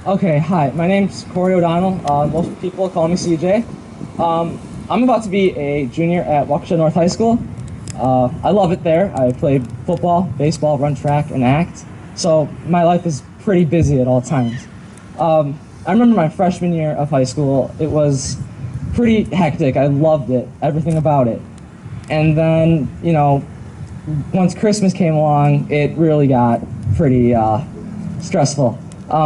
Okay, hi. My name's Cory O'Donnell. Most people call me CJ. I'm about to be a junior at Waukesha North High School. I love it there. I play football, baseball, run track, and act. So my life is pretty busy at all times. I remember my freshman year of high school. It was pretty hectic. I loved it, everything about it. And then, once Christmas came along, it really got pretty stressful.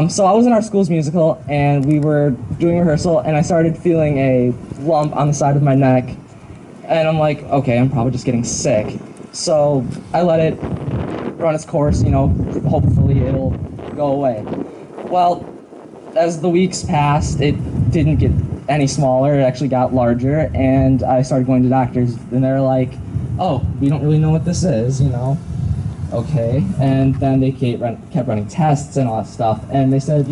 So I was in our school's musical, and we were doing rehearsal, and I started feeling a lump on the side of my neck, and I'm like, okay, I'm probably just getting sick. So I let it run its course, hopefully it'll go away. Well, as the weeks passed, it didn't get any smaller, it actually got larger, and I started going to doctors, and they're like, oh, we don't really know what this is. Okay, and then they kept running tests and all that stuff, and they said,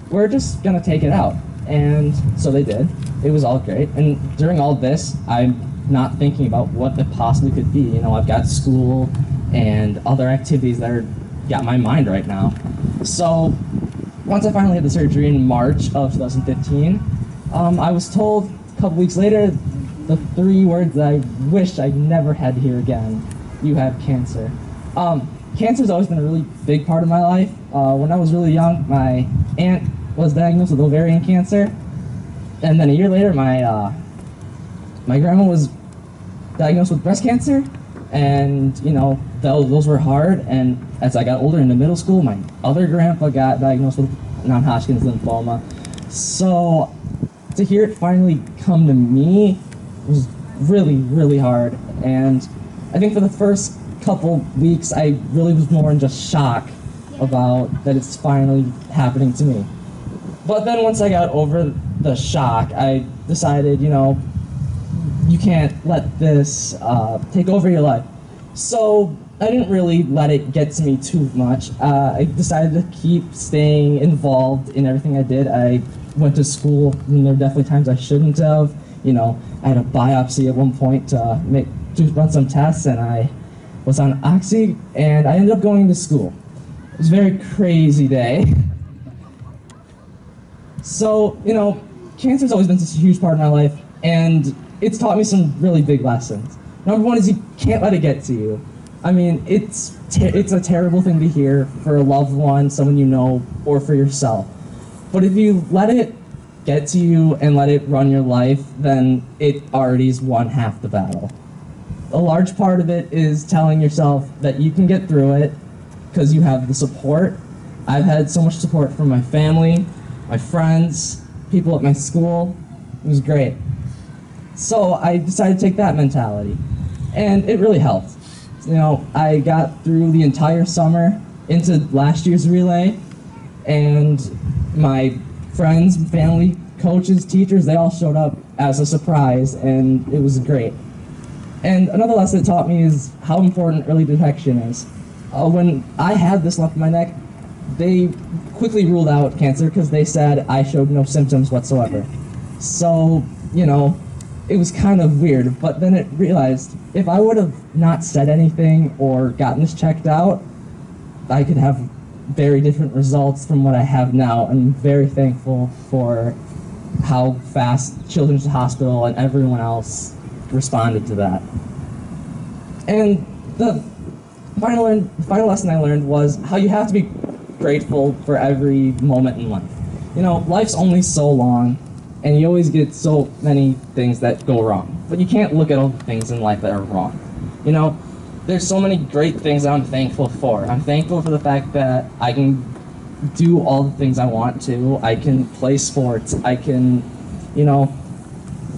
we're just gonna take it out. And so they did. It was all great, and during all this, I'm not thinking about what it possibly could be. I've got school and other activities that are got my mind right now. So once I finally had the surgery in March of 2015, I was told a couple weeks later the three words that I wish I never had to hear again: you have cancer. Cancer's always been a really big part of my life. When I was really young, my aunt was diagnosed with ovarian cancer, and then a year later, my grandma was diagnosed with breast cancer, and those were hard. And as I got older into middle school, my other grandpa got diagnosed with non-Hodgkin's lymphoma. So to hear it finally come to me was really, really hard. And I think for the first couple weeks, I really was more in just shock about that it's finally happening to me. But then once I got over the shock, I decided, you can't let this take over your life. So I didn't really let it get to me too much. I decided to keep staying involved in everything I did. I went to school, and there were definitely times I shouldn't have. I had a biopsy at one point to run some tests, and I was on Oxy, and I ended up going to school. It was a very crazy day. So, cancer's always been such a huge part of my life, and it's taught me some really big lessons. Number one is you can't let it get to you. I mean, it's a terrible thing to hear for a loved one, someone you know, or for yourself. But if you let it get to you and let it run your life, then it already has won half the battle. A large part of it is telling yourself that you can get through it because you have the support. I've had so much support from my family, my friends, people at my school. It was great. So I decided to take that mentality, and it really helped. I got through the entire summer into last year's relay, and my friends, family, coaches, teachers, they all showed up as a surprise, and it was great. And another lesson it taught me is how important early detection is. When I had this lump in my neck, they quickly ruled out cancer because they said I showed no symptoms whatsoever. So, it was kind of weird, but then it realized if I would have not said anything or gotten this checked out, I could have very different results from what I have now. I'm very thankful for how fast Children's Hospital and everyone else responded to that. And the final lesson I learned was how you have to be grateful for every moment in life. Life's only so long, and you always get so many things that go wrong. But you can't look at all the things in life that are wrong. There's so many great things that I'm thankful for. I'm thankful for the fact that I can do all the things I want to. I can play sports. I can,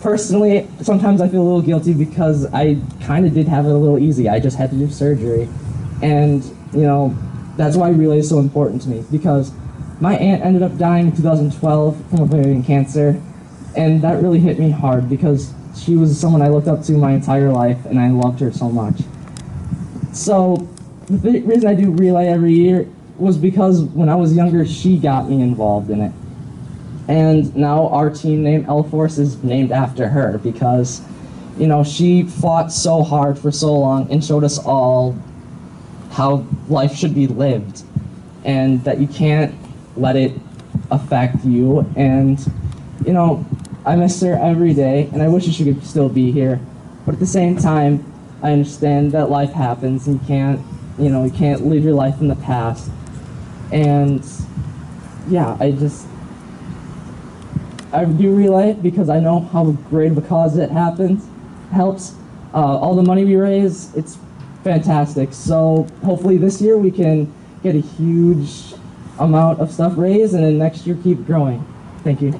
personally, sometimes I feel a little guilty because I kind of did have it a little easy. I just had to do surgery. And, that's why relay is so important to me, because my aunt ended up dying in 2012 from ovarian cancer, and that really hit me hard because she was someone I looked up to my entire life, and I loved her so much. So the reason I do relay every year was because when I was younger, she got me involved in it. And now our team name, L-Force, is named after her because, she fought so hard for so long and showed us all how life should be lived, and that you can't let it affect you. And, you know, I miss her every day, and I wish she could still be here. But at the same time, I understand that life happens, and you can't live your life in the past. And yeah, I do relay it because I know how great of a cause it helps. All the money we raise, it's fantastic. So hopefully this year we can get a huge amount of stuff raised, and then next year keep growing. Thank you.